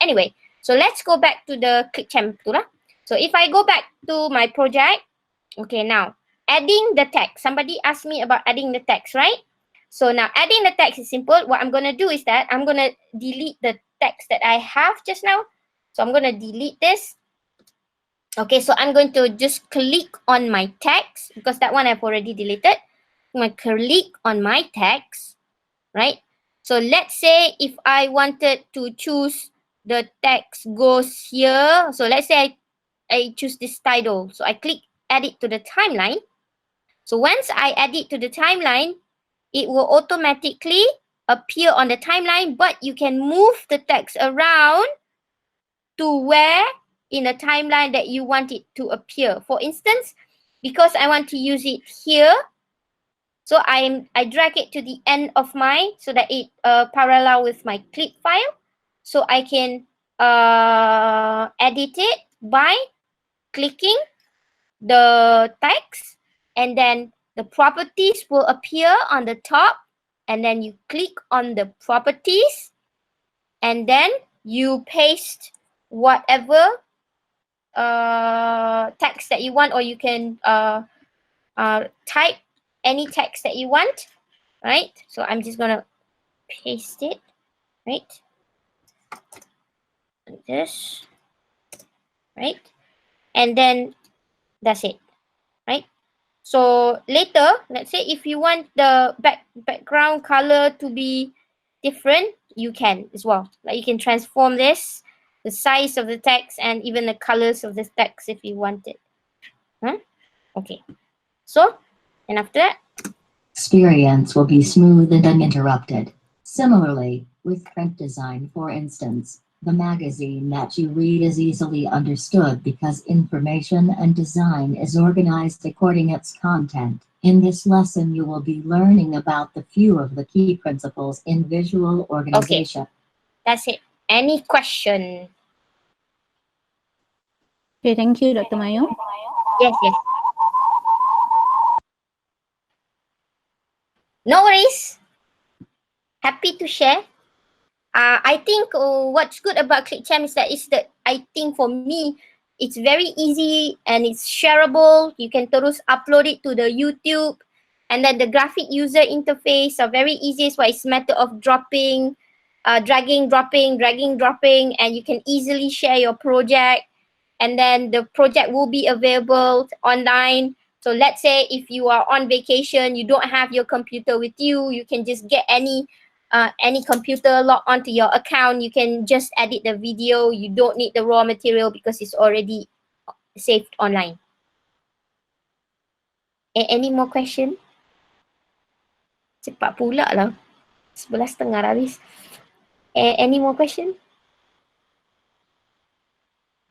Anyway, so let's go back to the ClipChamp tu lah. So if I go back to my project, okay, now adding the text. Somebody asked me about adding the text, right? So now adding the text is simple. What I'm going to do is that I'm going to delete the text that I have just now. So I'm going to delete this. Okay, so I'm going to just click on my text because that one I've already deleted. I'm going to click on my text, right? So let's say if I wanted to choose the text goes here. So let's say I choose this title. So I click add it to the timeline. So once I add it to the timeline, it will automatically appear on the timeline, but you can move the text around to where in a timeline that you want it to appear. For instance, because I want to use it here, so I drag it to the end of my, so that it parallel with my clip file. So I can edit it by clicking the text, and then the properties will appear on the top, and then you click on the properties, and then you paste whatever text that you want, or you can type any text that you want, right? So I'm just gonna paste it, right? Like this, right? And then that's it, right? So later, let's say if you want the background color to be different, you can as well. Like you can transform this, the size of the text, and even the colors of the text if you want it. Huh? Okay. So, and after that, experience will be smooth and uninterrupted. Similarly, with print design, for instance, the magazine that you read is easily understood because information and design is organized according to its content. In this lesson, you will be learning about the few of the key principles in visual organization. Okay. That's it. Any question? Okay, thank you, Dr. Mayo. Yes, yes. No worries. Happy to share. I think what's good about ClipChamp is that I think for me, it's very easy and it's shareable. You can terus upload it to the YouTube, and then the graphic user interface are very easy. So it's a matter of dropping, dragging, dropping, and you can easily share your project. And then the project will be available online. So let's say if you are on vacation, you don't have your computer with you, you can just get any computer, log onto your account. You can just edit the video. You don't need the raw material because it's already saved online. Any more question? Cepat pula lah. 11:30 dah habis. Any more question?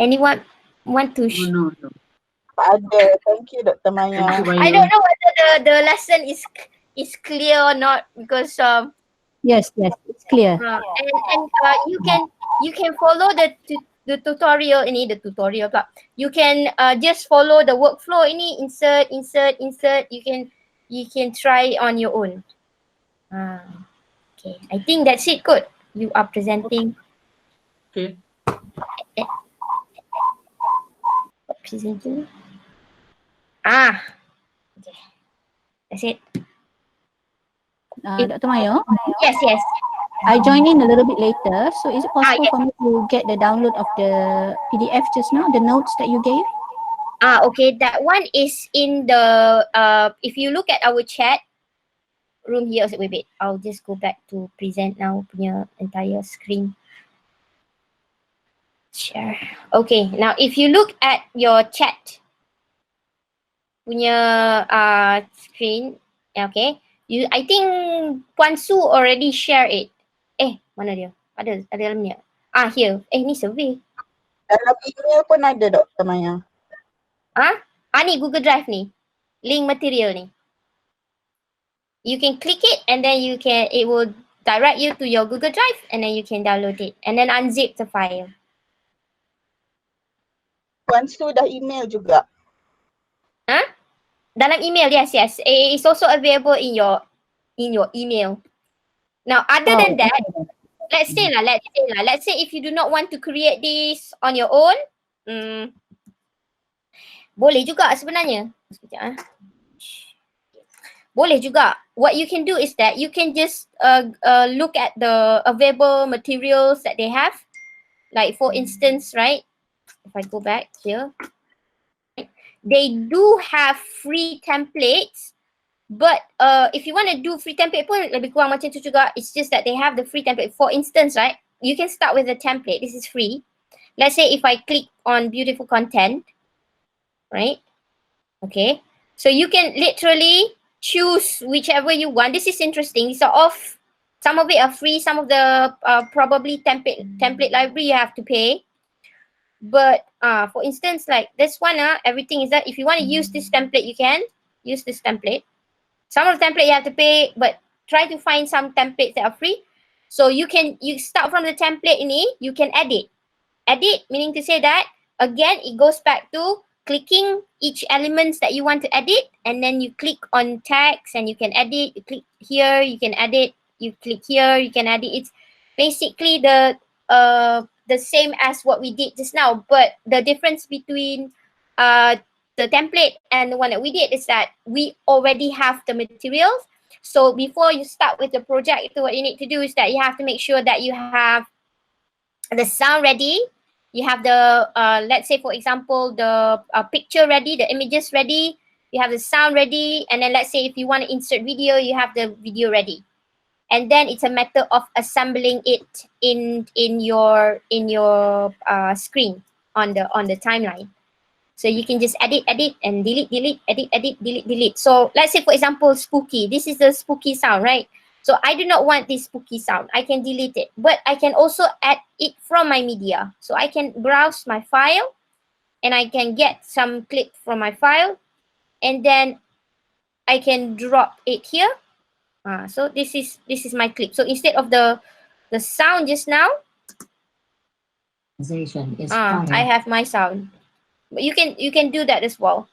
Anyone want to? No. Ada. Thank you, Dr. Maya. I don't know whether the lesson is clear or not because Yes, it's clear. and you can follow the tutorial ini, the tutorial pula. You can just follow the workflow ini, insert. You can try on your own. Okay, I think that's it. Good. You are presenting. Okay. Presenting. Okay. That's it. Dr. Mayo, Yes. I joined in a little bit later. So is it possible yes. for me to get the download of the PDF just now, the notes that you gave? Okay. That one is in the if you look at our chat room here. Wait. I'll just go back to present now. Punya entire screen. Share. Okay. Now, if you look at your chat punya screen, okay. I think Puan Su already share it. Mana dia? Ada dalam ni. Here. Ni survey. Dalam email pun ada, Dr. Maya. Ni Google Drive ni. Link material ni. You can click it and then it will direct you to your Google Drive and then you can download it and then unzip the file. Puan Su dah email juga. Dalam email, yes. It's also available in your email. Now, other than that, let's say if you do not want to create this on your own, boleh juga sebenarnya. Sekejap. Boleh juga. What you can do is that you can just look at the available materials that they have. Like for instance, right? If I go back here, they do have free templates. But if you want to do free template pun lebih kurang macam tu juga. It's just that they have the free template. For instance, right? You can start with the template. This is free. Let's say if I click on beautiful content, right? Okay. So you can literally choose whichever you want. This is interesting. So some of it are free. Some of the probably template library you have to pay. But for instance, like this one, everything is that if you want to use this template, you can use this template. Some of the template you have to pay, but try to find some templates that are free. So you start from the template ini, you can edit. Edit meaning to say that, again, it goes back to clicking each elements that you want to edit, and then you click on text and you can edit. You click here, you can edit. You click here, you can edit. It's basically the same as what we did just now, but the difference between the template and the one that we did is that we already have the materials. So before you start with the project, what you need to do is that you have to make sure that you have the sound ready. You have the, let's say for example, the picture ready, the images ready. You have the sound ready. And then let's say if you want to insert video, you have the video ready. And then it's a matter of assembling it in your screen on the timeline. So you can just edit and delete, edit, delete. So let's say for example, spooky. This is the spooky sound, right? So I do not want this spooky sound. I can delete it, but I can also add it from my media. So I can browse my file and I can get some clip from my file, and then I can drop it here. So this is my clip. So instead of the sound just now, I have my sound. But you can do that as well.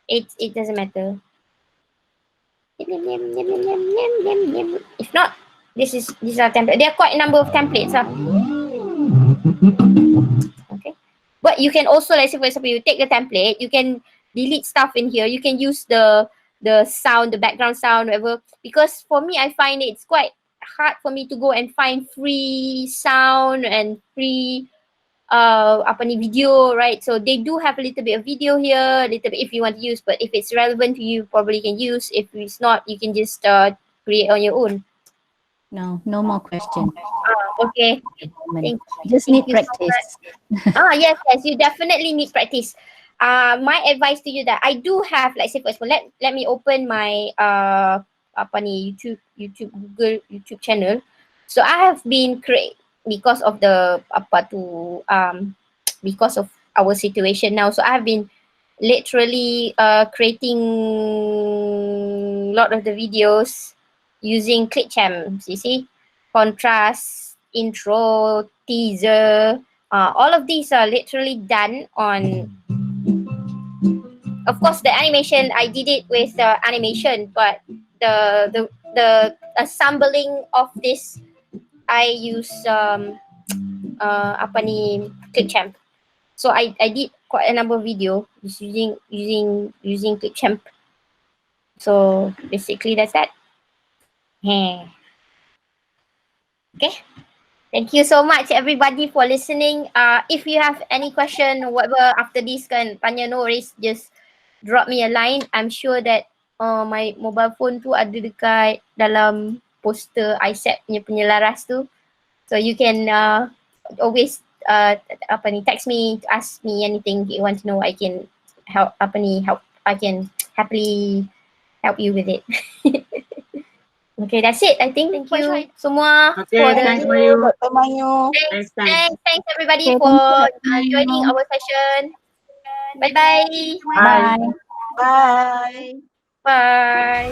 It doesn't matter. If not, these are templates. There are quite a number of templates. Okay. But you can also, let's say for example, you take the template, you can delete stuff in here. You can use the sound, the background sound, whatever. Because for me, I find it's quite hard for me to go and find free sound and free video, right? So they do have a little bit of video here, a little bit if you want to use, but if it's relevant to you, probably can use. If it's not, you can just create on your own. No more question. Okay. Just need practice. Yes, you definitely need practice. My advice to you that I do have, like say for example, let me open my Google YouTube channel. So I have been because of the because of our situation now. So I have been literally creating a lot of the videos using ClipChamp. You see, contrast, intro, teaser, all of these are literally done on. Of course, the animation I did it with animation, but the assembling of this I use ClipChamp. So I did quite a number of videos using ClipChamp. So basically that's that. Okay. Thank you so much everybody for listening. If you have any question or whatever after this kan tanya, no worries, just drop me a line. I'm sure that my mobile phone tu ada dekat dalam poster iSet punya penyelaras tu. So you can always text me to ask me anything you want to know. I can help. I can happily help you with it. Okay, that's it. I think. Thank you semua. Okay, thanks Mayu. Dr. Mayu. Thanks everybody Okay, for thank you. joining our session. Bye bye. Bye. Bye. Bye.